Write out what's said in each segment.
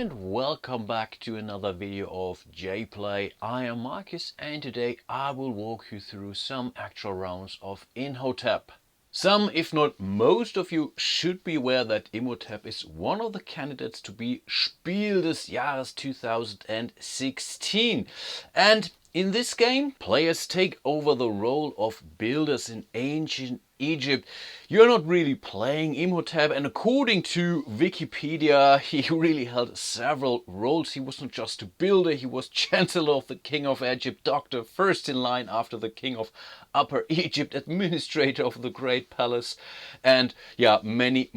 and welcome back to another video of jPlay. I am Marcus and today I will walk you through some actual rounds of Imhotep. Some, if not most of you, should be aware that Imhotep is one of the candidates to be Spiel des Jahres 2016. And in this game, players take over the role of builders in ancient Egypt. You're not really playing Imhotep, and according to Wikipedia, he really held several roles. He was not just a builder, he was Chancellor of the King of Egypt, Doctor first in line after the King of Upper Egypt, Administrator of the Great Palace, and yeah, many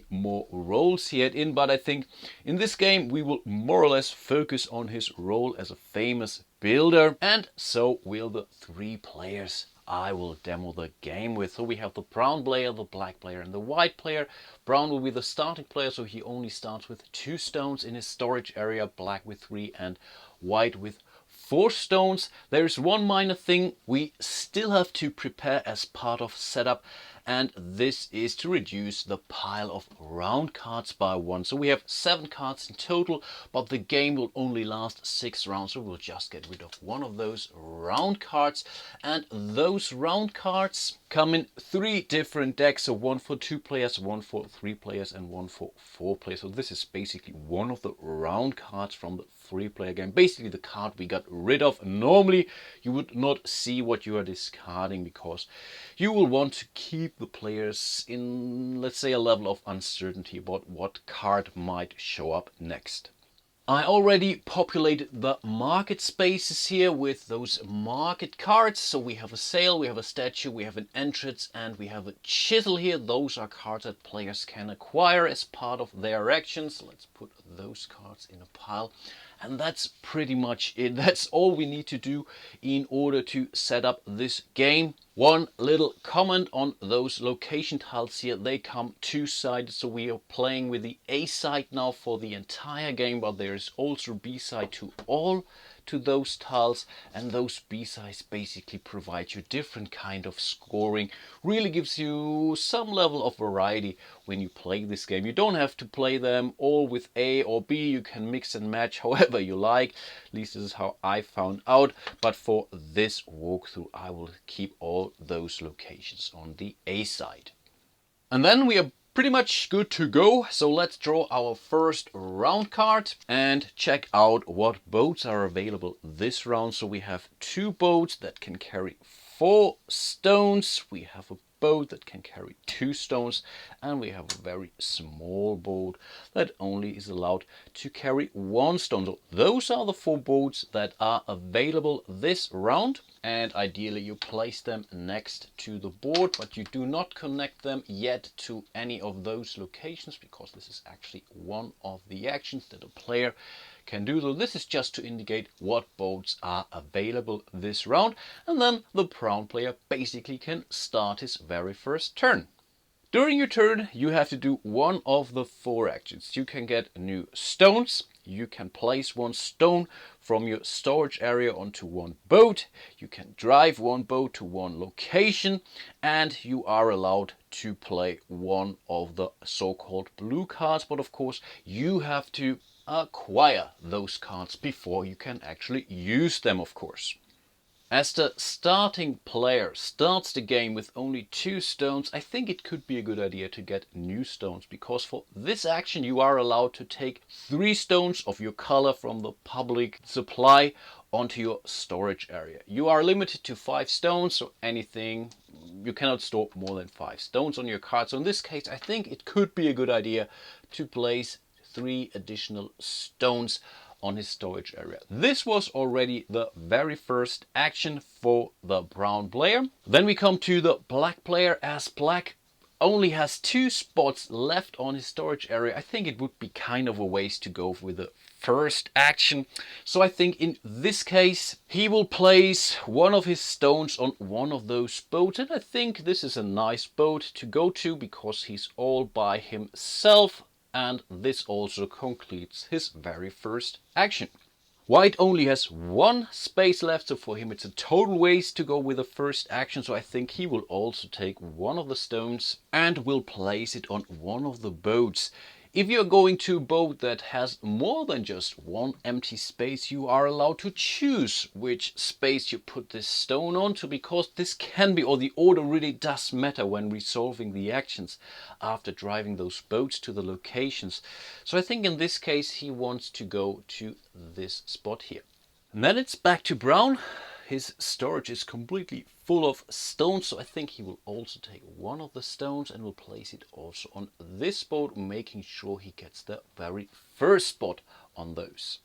more roles he had in. But I think in this game we will more or less focus on his role as a famous builder, and so will the three players I will demo the game with. So we have the brown player, the black player and the white player. Brown will be the starting player, so he only starts with 2 stones in his storage area, black with 3 and white with 4 stones. There's one minor thing we still have to prepare as part of setup, and this is to reduce the pile of round cards by 1. So we have 7 cards in total, but the game will only last 6 rounds, so we'll just get rid of one of those round cards. And those round cards come in 3 different decks, so one for 2 players, one for 3 players and one for 4 players. So this is basically one of the round cards from the 3-player game, basically the card we got rid of. Normally you would not see what you are discarding because you will want to keep the players in, let's say, a level of uncertainty about what card might show up next. I already populated the market spaces here with those market cards. So we have a sail, we have a statue, we have an entrance and we have a chisel here. Those are cards that players can acquire as part of their actions. Let's put those cards in a pile. And that's pretty much it. That's all we need to do in order to set up this game. One little comment on those location tiles here. They come 2-sided, so we are playing with the A side now for the entire game, but there is also B side to all to those tiles, and those B sides basically provide you different kind of scoring. Really gives you some level of variety when you play this game. You don't have to play them all with A or B. You can mix and match however you like. At least this is how I found out. But for this walkthrough I will keep all those locations on the A side. And then we are pretty much good to go. So let's draw our first round card and check out what boats are available this round. So we have 2 boats that can carry 4 stones. We have a boat that can carry 2 stones, and we have a very small boat that only is allowed to carry 1 stone. So those are the 4 boats that are available this round, and ideally you place them next to the board, but you do not connect them yet to any of those locations because this is actually one of the actions that a player can do. So this is just to indicate what boats are available this round, and then the brown player basically can start his very first turn. During your turn you have to do one of the 4 actions. You can get new stones, you can place 1 stone from your storage area onto 1 boat, you can drive 1 boat to 1 location, and you are allowed to play 1 of the so-called blue cards. But of course you have to acquire those cards before you can actually use them, of course. As the starting player starts the game with only 2 stones, I think it could be a good idea to get new stones, because for this action you are allowed to take 3 stones of your color from the public supply onto your storage area. You are limited to 5 stones, so anything, you cannot store more than 5 stones on your card. So in this case I think it could be a good idea to place 3 additional stones on his storage area. This was already the very first action for the brown player. Then we come to the black player. As black only has 2 spots left on his storage area, I think it would be kind of a waste to go with the first action. So I think in this case he will place 1 of his stones on 1 of those boats, and I think this is a nice boat to go to because he's all by himself. And this also concludes his very first action. White only has 1 space left, so for him it's a total waste to go with the first action. So I think he will also take 1 of the stones and will place it on 1 of the boats. If you're going to a boat that has more than just one empty space, you are allowed to choose which space you put this stone onto, because this can be, or the order really does matter when resolving the actions after driving those boats to the locations. So I think in this case he wants to go to this spot here. And then it's back to Brown. His storage is completely full of stones, so I think he will also take one of the stones and will place it also on this boat, making sure he gets the very first spot on those.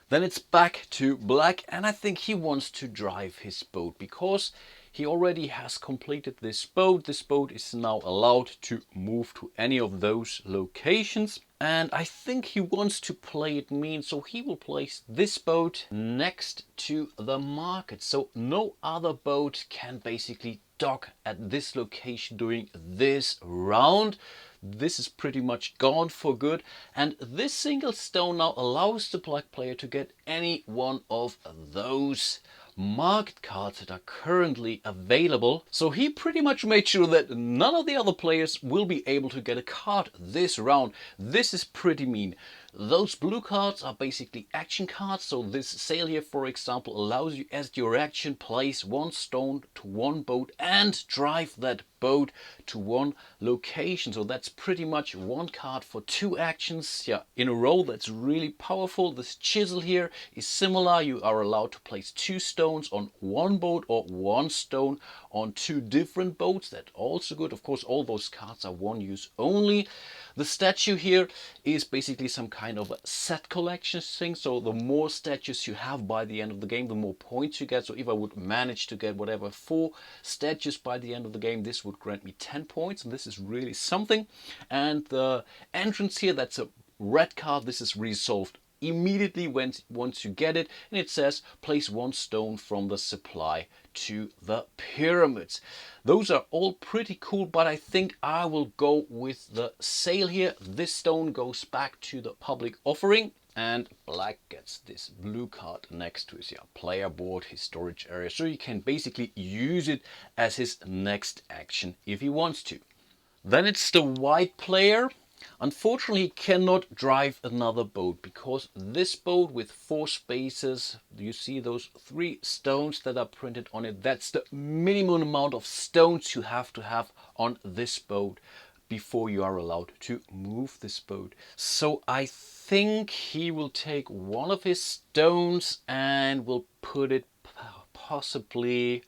Then it's back to Black, and I think he wants to drive his boat because he already has completed this boat. This boat is now allowed to move to any of those locations. And I think he wants to play it mean, so he will place this boat next to the market. So no other boat can basically dock at this location during this round. This is pretty much gone for good, and this single stone now allows the Black player to get any one of those market cards that are currently available. So he pretty much made sure that none of the other players will be able to get a card this round. This is pretty mean. Those blue cards are basically action cards. So this sail here, for example, allows you as your action place one stone to one boat and drive that boat to one location. So that's pretty much one card for two actions, yeah, in a row. That's really powerful. This chisel here is similar. You are allowed to place two stones on one boat or one stone on two different boats. That's also good. Of course, all those cards are one use only. The statue here is basically some kind of a set collection thing. So the more statues you have by the end of the game, the more points you get. So if I would manage to get whatever 4 statues by the end of the game, this would grant me 10 points, and this is really something. And the entrance here, that's a red card. This is resolved immediately once you get it, and it says place one stone from the supply to the pyramids. Those are all pretty cool, but I think I will go with the sail here. This stone goes back to the public offering, and Black gets this blue card next to his player board, his storage area, so he can basically use it as his next action if he wants to. Then it's the White player. Unfortunately, he cannot drive another boat because this boat with 4 spaces, you see those 3 stones that are printed on it, that's the minimum amount of stones you have to have on this boat before you are allowed to move this boat. So I think he will take one of his stones and will put it possibly,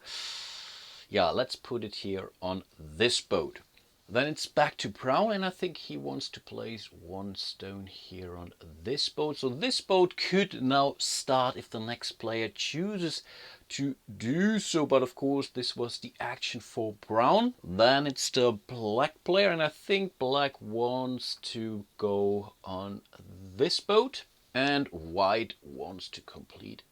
yeah, let's put it here on this boat. Then it's back to Brown, and I think he wants to place one stone here on this boat. So this boat could now start if the next player chooses to do so. But of course, this was the action for Brown. Then it's the Black player, and I think Black wants to go on this boat. And White wants to complete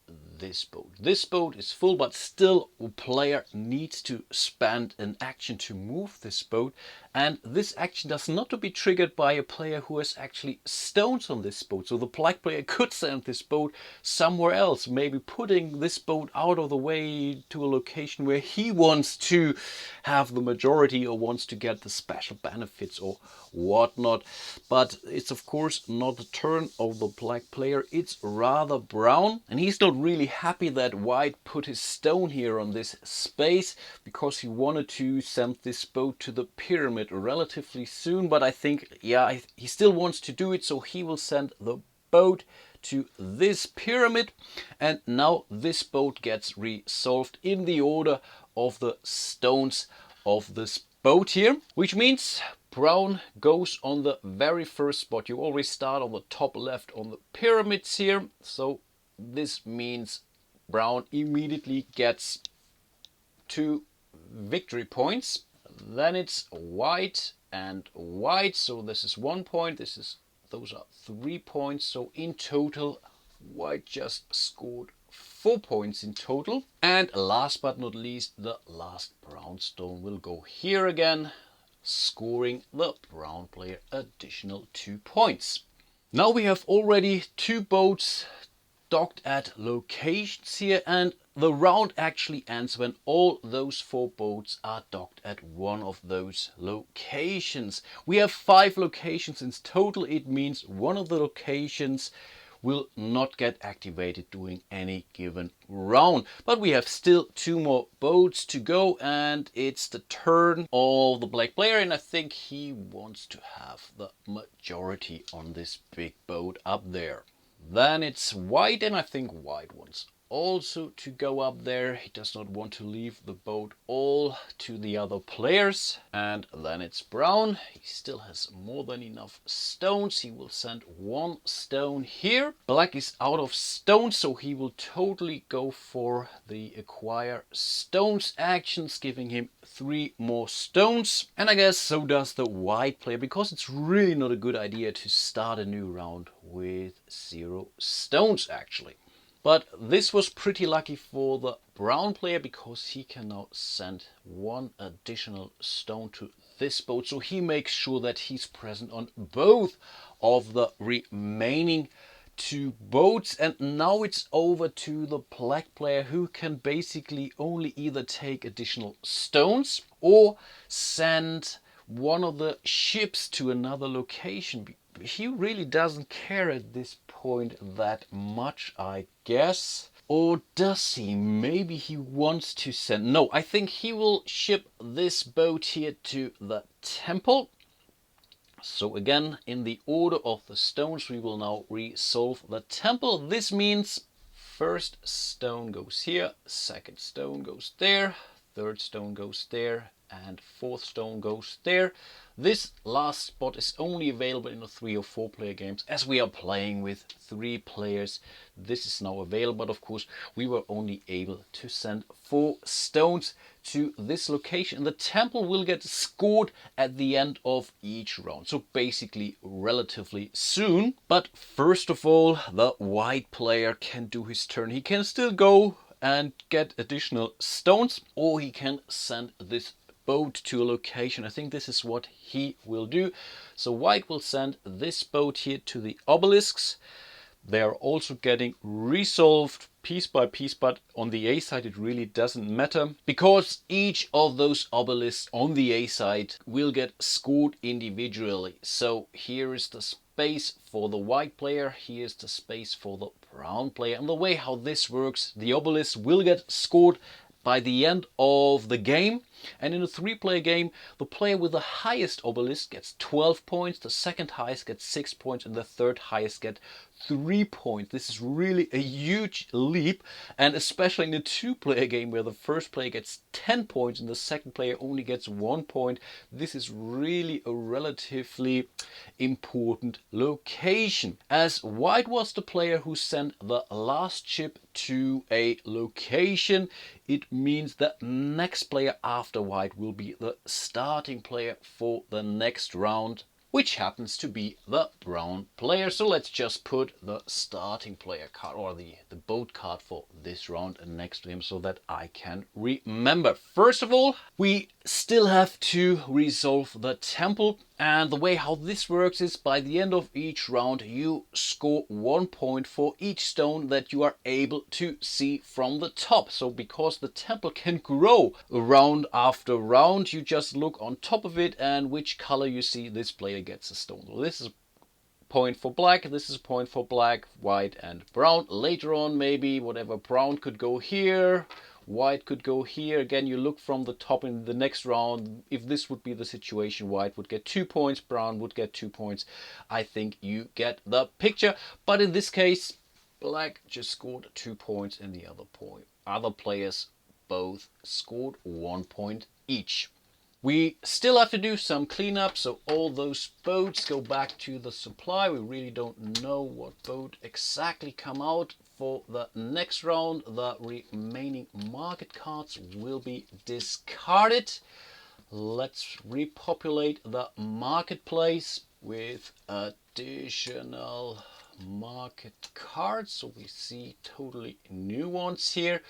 this boat. This boat is full, but still a player needs to spend an action to move this boat. And this action does not to be triggered by a player who has actually stones on this boat. So the Black player could send this boat somewhere else, maybe putting this boat out of the way to a location where he wants to have the majority or wants to get the special benefits or whatnot. But it's of course not the turn of the Black player, it's rather Brown, and he's not really happy that White put his stone here on this space because he wanted to send this boat to the pyramid relatively soon. But I think, yeah, he still wants to do it, so he will send the boat to this pyramid, and now this boat gets resolved in the order of the stones of this boat here, which means Brown goes on the very first spot. You always start on the top left on the pyramids here, so this means Brown immediately gets 2 victory points. Then it's White and White, so this is 1 point, those are 3 points, so in total White just scored 4 points in total. And last but not least, the last Brown stone will go here again, scoring the Brown player additional 2 points. Now we have already 2 boats docked at locations here, and the round actually ends when all those 4 boats are docked at one of those locations. We have 5 locations in total. It means one of the locations will not get activated during any given round. But we have still 2 more boats to go, and it's the turn of the black player, and I think he wants to have the majority on this big boat up there. Then it's white, and I think white wants also to go up there. He does not want to leave the boat all to the other players. And then it's brown. He still has more than enough stones. He will send 1 stone here. Black is out of stones, so he will totally go for the acquire stones actions, giving him 3 more stones. And I guess so does the white player, because it's really not a good idea to start a new round with 0 stones actually. But this was pretty lucky for the brown player, because he can now send 1 additional stone to this boat. So he makes sure that he's present on both of the remaining 2 boats. And now it's over to the black player, who can basically only either take additional stones or send one of the ships to another location. He really doesn't care at this point that much, I guess. Or does he? Maybe he wants to send... No, I think he will ship this boat here to the temple. So again, in the order of the stones, we will now resolve the temple. This means first stone goes here, second stone goes there, third stone goes there, and 4th stone goes there. This last spot is only available in the 3 or 4 player games. As we are playing with 3 players, this is now available. But of course, we were only able to send 4 stones to this location. And the temple will get scored at the end of each round. So basically relatively soon. But first of all, the white player can do his turn. He can still go and get additional stones, or he can send this boat to a location. I think this is what he will do. So white will send this boat here to the obelisks. They are also getting resolved piece by piece, but on the A side it really doesn't matter, because each of those obelisks on the A side will get scored individually. So here is the space for the white player, here's the space for the brown player. And the way how this works, the obelisk will get scored by the end of the game. And in a 3-player game, the player with the highest obelisk gets 12 points, the second highest gets 6 points, and the third highest gets 3 points. This is really a huge leap, and especially in a 2-player game where the first player gets 10 points and the second player only gets 1 point, this is really a relatively important location. As white was the player who sent the last ship to a location, it means that next player after white will be the starting player for the next round, which happens to be the brown player. So let's just put the starting player card, or the boat card for this round, next to him so that I can remember. First of all, we still have to resolve the temple, and the way how this works is by the end of each round you score 1 point for each stone that you are able to see from the top. So because the temple can grow round after round, you just look on top of it, and which color you see, this player gets a stone. So this is point for black, this is a point for black, white and brown. Later on, maybe whatever, brown could go here, white could go here. Again, you look from the top in the next round. If this would be the situation, white would get 2 points, brown would get 2 points. I think you get the picture. But in this case, black just scored 2 points, and the other players both scored 1 point each. We still have to do some cleanup, so all those boats go back to the supply. We really don't know what boat exactly come out for the next round. The remaining market cards will be discarded. Let's repopulate the marketplace with additional market cards, so we see totally new ones here.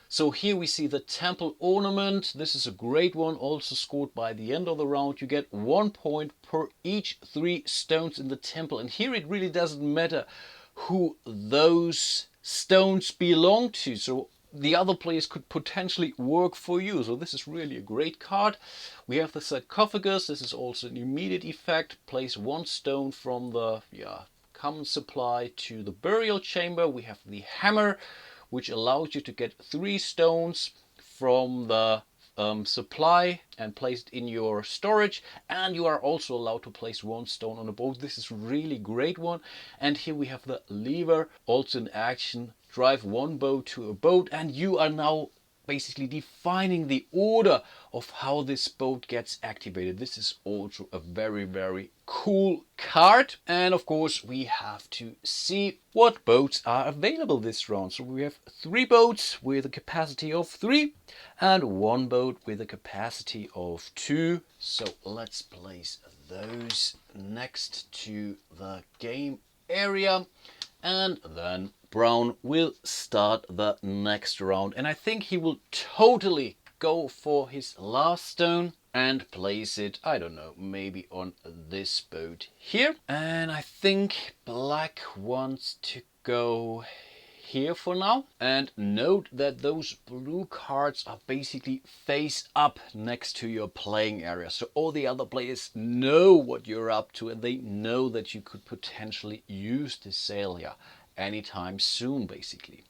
So here we see the temple ornament. This is a great one, also scored by the end of the round. You get 1 point per each 3 stones in the temple. And here it really doesn't matter who those stones belong to. So the other players could potentially work for you. So this is really a great card. We have the sarcophagus. This is also an immediate effect. Place one stone from the common supply to the burial chamber. We have the hammer, which allows you to get 3 stones from the supply and placed in your storage, and you are also allowed to place 1 stone on a boat. This is really great one. And here we have the lever, also in action. Drive 1 boat to a boat, and you are now basically defining the order of how this boat gets activated. This is also a very, very cool card. And of course we have to see what boats are available this round. So we have 3 boats with a capacity of 3 and 1 boat with a capacity of 2. So let's place those next to the game area, and then Brown will start the next round. And I think he will totally go for his last stone and place it, I don't know, maybe on this boat here. And I think Black wants to go here for now. And note that those blue cards are basically face up next to your playing area. So all the other players know what you're up to, and they know that you could potentially use this sail here anytime soon, basically.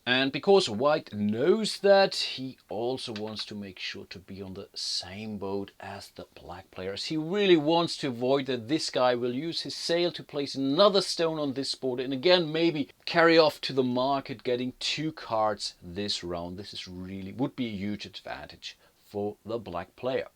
And because White knows that, he also wants to make sure to be on the same boat as the Black players. He really wants to avoid that this guy will use his sail to place another stone on this board, and again maybe carry off to the market, getting 2 cards this round. This is really would be a huge advantage for the Black player.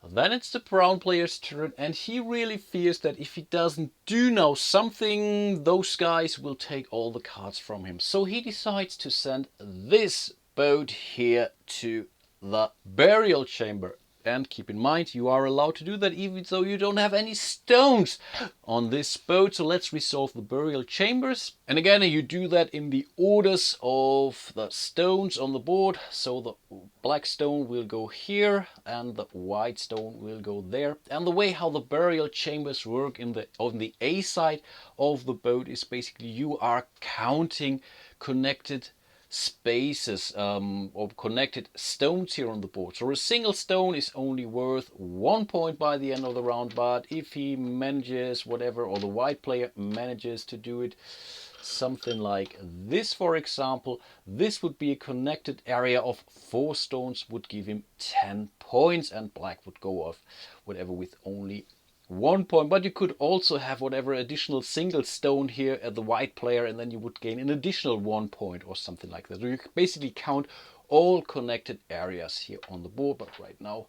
Then it's the Brown player's turn, and he really fears that if he doesn't do now something, those guys will take all the cards from him. So he decides to send this boat here to the burial chamber. And keep in mind, you are allowed to do that even though you don't have any stones on this boat. So let's resolve the burial chambers. And again, you do that in the orders of the stones on the board. So the black stone will go here and the white stone will go there. And the way how the burial chambers work on the A side of the boat is basically you are counting connected spaces or connected stones here on the board. So a single stone is only worth 1 point by the end of the round, but if he manages whatever, or the white player manages to do it something like this, for example, this would be a connected area of 4 stones, would give him 10 points, and black would go off whatever with only 1 point. But you could also have whatever additional single stone here at the white player, and then you would gain an additional 1 point or something like that. So you basically count all connected areas here on the board, but right now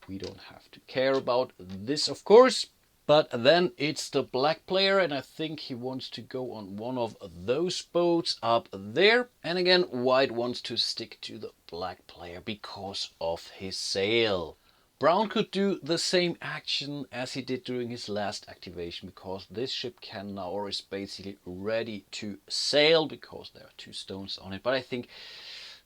we don't have to care about this, of course. But then it's the black player, and I think he wants to go on one of those boats up there. And again, white wants to stick to the black player because of his sail. Brown could do the same action as he did during his last activation, because this ship can now, or is basically ready to sail, because there are 2 stones on it. But I think,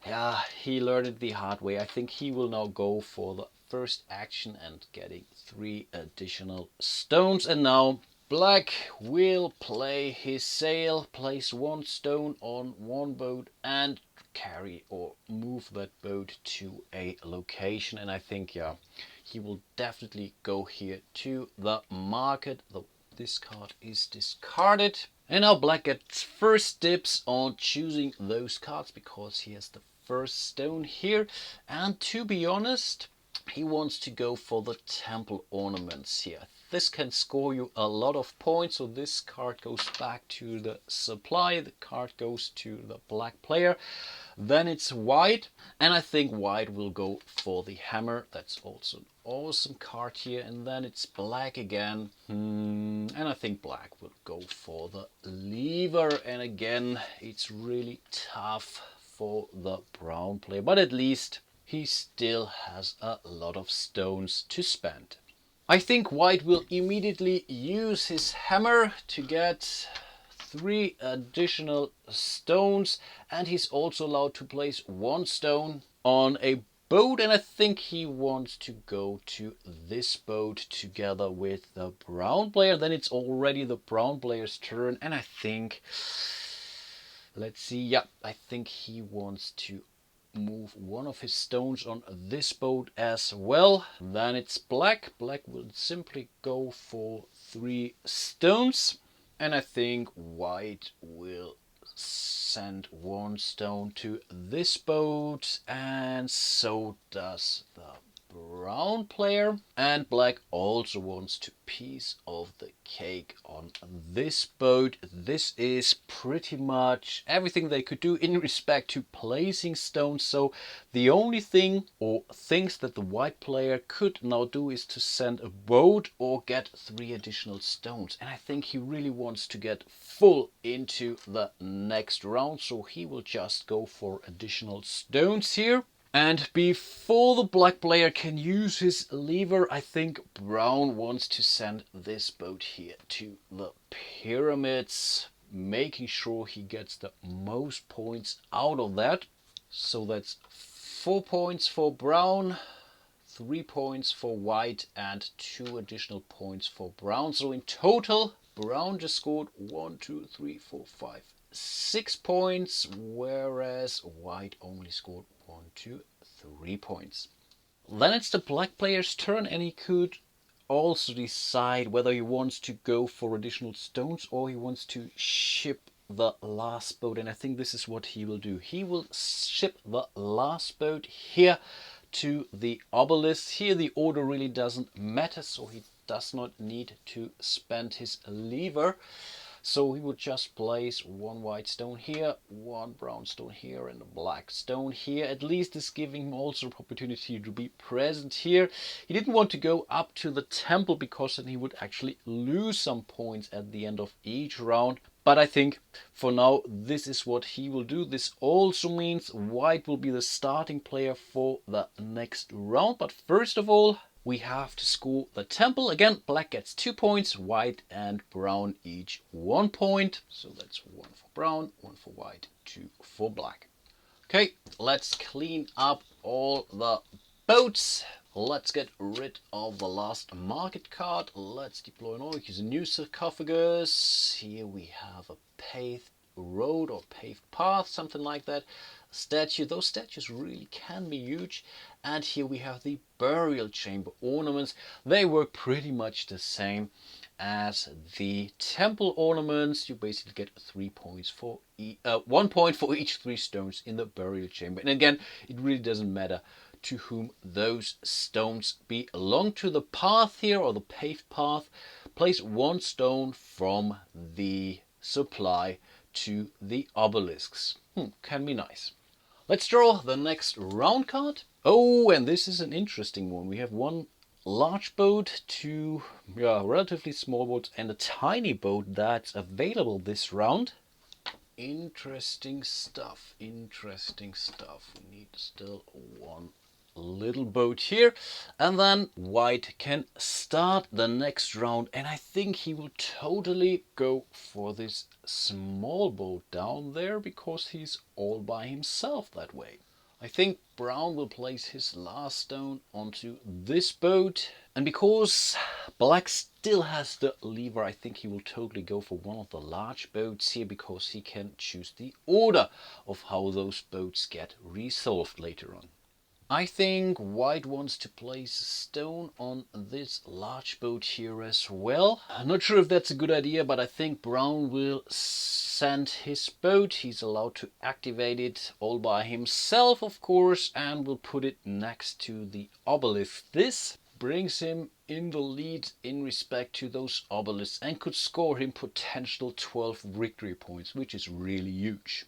yeah, he learned it the hard way. I think he will now go for the first action and getting 3 additional stones. And now black will play his sail, place 1 stone on 1 boat and carry or move that boat to a location. And I think, yeah, he will definitely go here to the market. This card is discarded, and now black gets first dibs on choosing those cards because he has the first stone here. And to be honest, he wants to go for the temple ornaments here. This can score you a lot of points, so this card goes back to the supply, the card goes to the black player. Then it's white, and I think white will go for the hammer. That's also an awesome card here. And then it's black again, and I think black will go for the lever. And again, it's really tough for the brown player, but at least he still has a lot of stones to spend. I think white will immediately use his hammer to get 3 additional stones, and he's also allowed to place 1 stone on a boat, and I think he wants to go to this boat together with the brown player. Then it's already the brown player's turn, and I think, let's see, yeah, I think he wants to move one of his stones on this boat as well. Then it's black. Black will simply go for 3 stones, and I think white will send 1 stone to this boat, and so does the brown player. And black also wants to piece of the cake on this boat. This is pretty much everything they could do in respect to placing stones. So the only thing or things that the white player could now do is to send a boat or get 3 additional stones. And I think he really wants to get full into the next round, so he will just go for additional stones here. And before the black player can use his lever, I think brown wants to send this boat here to the pyramids, making sure he gets the most points out of that. So that's 4 points for brown, 3 points for white, and 2 additional points for brown. So in total, brown just scored 1, 2, 3, 4, 5, 6 points, whereas white only scored 1, 2, 3 points. Then it's the black player's turn, and he could also decide whether he wants to go for additional stones or he wants to ship the last boat. And I think this is what he will do. He will ship the last boat here to the obelisk. Here the order really doesn't matter, so he does not need to spend his lever. So he would just place 1 white stone here, 1 brown stone here, and a black stone here. At least it's giving him also an opportunity to be present here. He didn't want to go up to the temple because then he would actually lose some points at the end of each round. But I think for now this is what he will do. This also means white will be the starting player for the next round. But first of all, we have to score the temple. Again, black gets 2 points, white and brown each 1 point. So that's 1 for brown, 1 for white, 2 for black. Okay, let's clean up all the boats. Let's get rid of the last market card. Let's deploy an orc, use a new sarcophagus. Here we have a paved road or paved path, something like that. Statue, those statues really can be huge. And here we have the burial chamber ornaments. They work pretty much the same as the temple ornaments. You basically get 3 points for 1 point for each 3 stones in the burial chamber. And again, it really doesn't matter to whom those stones belong. To the path here, or the paved path, place 1 stone from the supply to the obelisks. Can be nice. Let's draw the next round card. Oh, and this is an interesting one. We have 1 large boat, 2 relatively small boats, and a tiny boat that's available this round. Interesting stuff, interesting stuff. We need still 1 little boat here, and then white can start the next round, and I think he will totally go for this small boat down there because he's all by himself that way. I think brown will place his last stone onto this boat, and because black still has the lever, I think he will totally go for one of the large boats here because he can choose the order of how those boats get resolved later on. I think white wants to place a stone on this large boat here as well. I'm not sure if that's a good idea, but I think brown will send his boat. He's allowed to activate it all by himself, of course, and will put it next to the obelisk. This brings him in the lead in respect to those obelisks and could score him potential 12 victory points, which is really huge.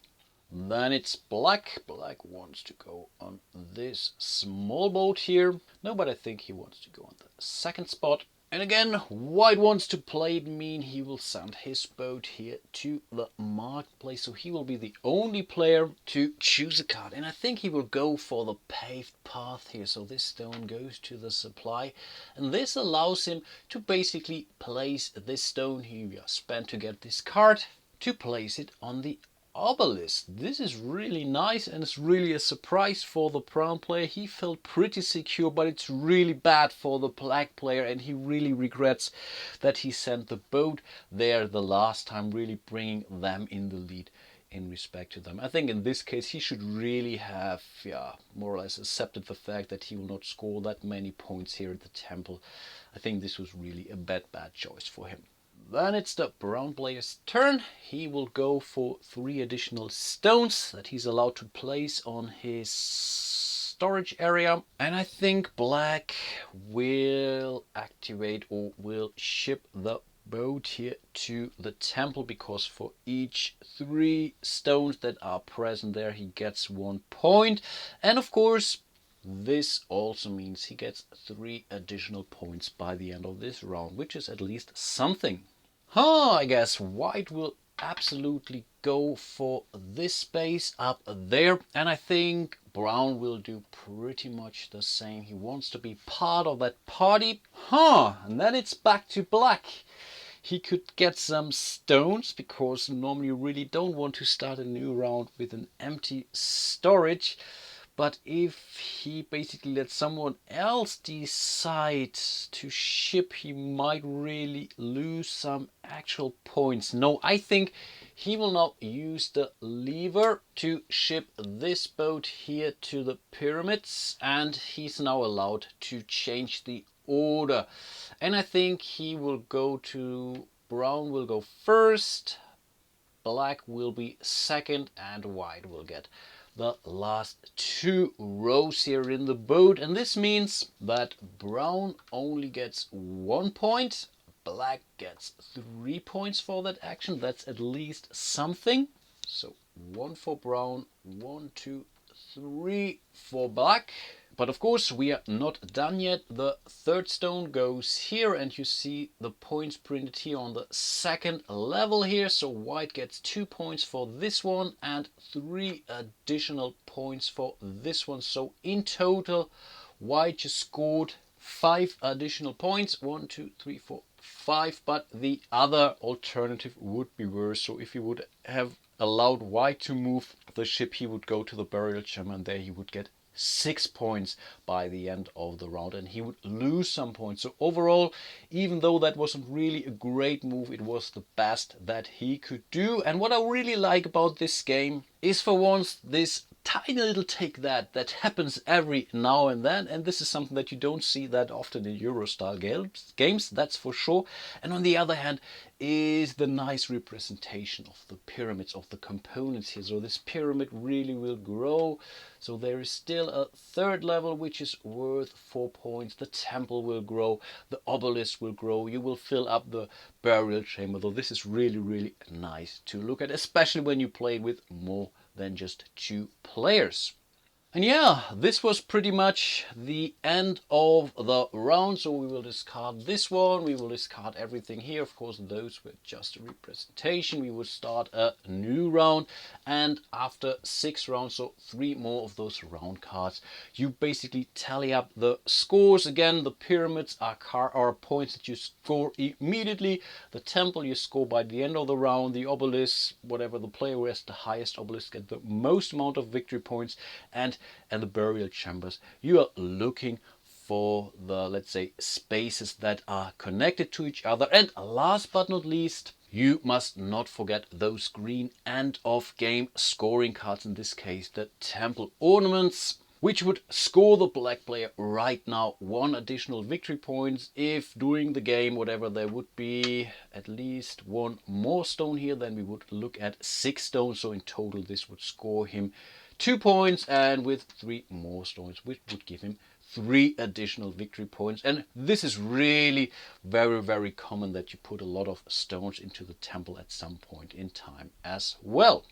Then it's black. Black wants to go on this small boat here. No, but I think he wants to go on the second spot. And again, white wants to play it mean. He will send his boat here to the marketplace. So he will be the only player to choose a card. And I think he will go for the paved path here. So this stone goes to the supply. And this allows him to basically place this stone he spent to get this card, to place it on the obelisk. This is really nice and it's really a surprise for the brown player. He felt pretty secure, but it's really bad for the black player and he really regrets that he sent the boat there the last time, really bringing them in the lead in respect to them. I think in this case he should really have more or less accepted the fact that he will not score that many points here at the temple. I think this was really a bad choice for him. Then it's the brown player's turn. He will go for 3 additional stones that he's allowed to place on his storage area. And I think black will activate or will ship the boat here to the temple, because for each 3 stones that are present there he gets 1 point. And of course this also means he gets 3 additional points by the end of this round, which is at least something. I guess white will absolutely go for this space up there, and I think brown will do pretty much the same. He wants to be part of that party. And then it's back to black. He could get some stones, because normally you really don't want to start a new round with an empty storage. But if he basically lets someone else decide to ship, he might really lose some actual points. No, I think he will now use the lever to ship this boat here to the pyramids, and he's now allowed to change the order. And I think he will go to brown will go first, black will be second, and white will get the last 2 rows here in the boat. And this means that brown only gets 1 point, black gets 3 points for that action. That's at least something. So 1 for brown, 1, 2, 3 for black. But of course we are not done yet. The 3rd stone goes here, and you see the points printed here on the 2nd level here. So white gets 2 points for this one and 3 additional points for this one. So in total white just scored 5 additional points. 1, 2, 3, 4, 5. But the other alternative would be worse. So if you would have allowed white to move the ship, he would go to the burial chamber, and there he would get 6 points by the end of the round, and he would lose some points. So overall, even though that wasn't really a great move, it was the best that he could do. And what I really like about this game is, for once, this tiny little take that happens every now and then, and this is something that you don't see that often in Euro style games, that's for sure. And on the other hand is the nice representation of the pyramids, of the components here. So this pyramid really will grow. So there is still a 3rd level which is worth 4 points. The temple will grow, the obelisk will grow, you will fill up the burial chamber. Though this is really nice to look at, especially when you play with more than just 2 players. And yeah, this was pretty much the end of the round. So we will discard this one, we will discard everything here. Of course, those were just a representation. We will start a new round, and after 6 rounds, so 3 more of those round cards, you basically tally up the scores. Again, the pyramids are points that you score immediately. The temple you score by the end of the round. The obelisk, whatever the player who has the highest obelisk, get the most amount of victory points. And the burial chambers, you are looking for the, let's say, spaces that are connected to each other. And last but not least, you must not forget those green end of game scoring cards, in this case the temple ornaments, which would score the black player right now 1 additional victory points. If during the game, whatever, there would be at least 1 more stone here, then we would look at 6 stones. So in total this would score him 2 points, and with 3 more stones, which would give him 3 additional victory points. And this is really very common, that you put a lot of stones into the temple at some point in time as well.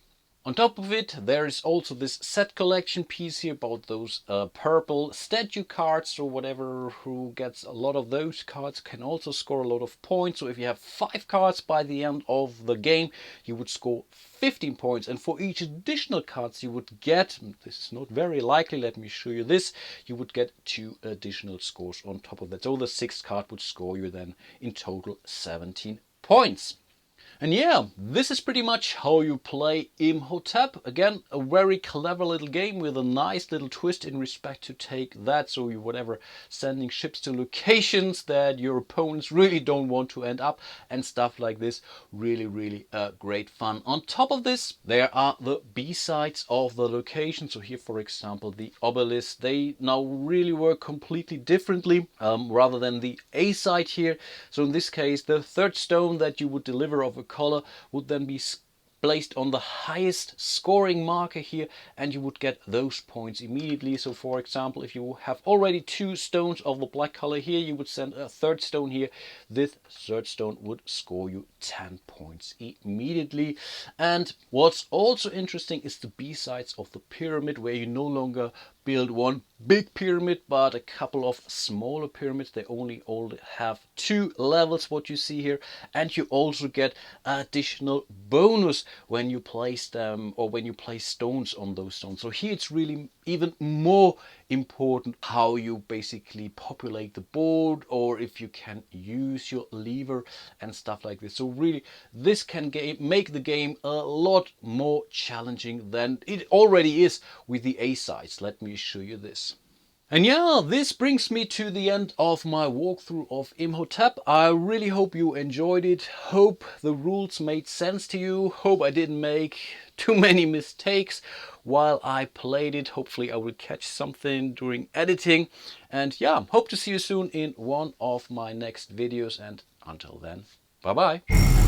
On top of it, there is also this set collection piece here about those purple statue cards or whatever. Who gets a lot of those cards can also score a lot of points. So if you have 5 cards by the end of the game, you would score 15 points. And for each additional cards you would get, this is not very likely, let me show you this, you would get 2 additional scores on top of that. So the 6th card would score you then in total 17 points. And yeah, this is pretty much how you play Imhotep. Again, a very clever little game with a nice little twist in respect to take that. So you whatever sending ships to locations that your opponents really don't want to end up and stuff like this. Really, really great fun. On top of this, there are the B-sides of the location. So here, for example, the obelisks, they now really work completely differently rather than the A side here. So in this case, the third stone that you would deliver of a color would then be placed on the highest scoring marker here, and you would get those points immediately. So for example, if you have already 2 stones of the black color here, you would send a third stone here. This third stone would score you 10 points immediately. And what's also interesting is the B-sides of the pyramid, where you no longer build one big pyramid but a couple of smaller pyramids. They only have 2 levels, what you see here, and you also get additional bonus when you place them, or when you place stones on those stones. So here it's really even more important how you basically populate the board, or if you can use your lever and stuff like this. So really this can make the game a lot more challenging than it already is with the A sides. Let me show you this. And yeah, this brings me to the end of my walkthrough of Imhotep. I really hope you enjoyed it. Hope the rules made sense to you. Hope I didn't make too many mistakes while I played it. Hopefully I will catch something during editing. And yeah, hope to see you soon in one of my next videos. And until then, bye bye.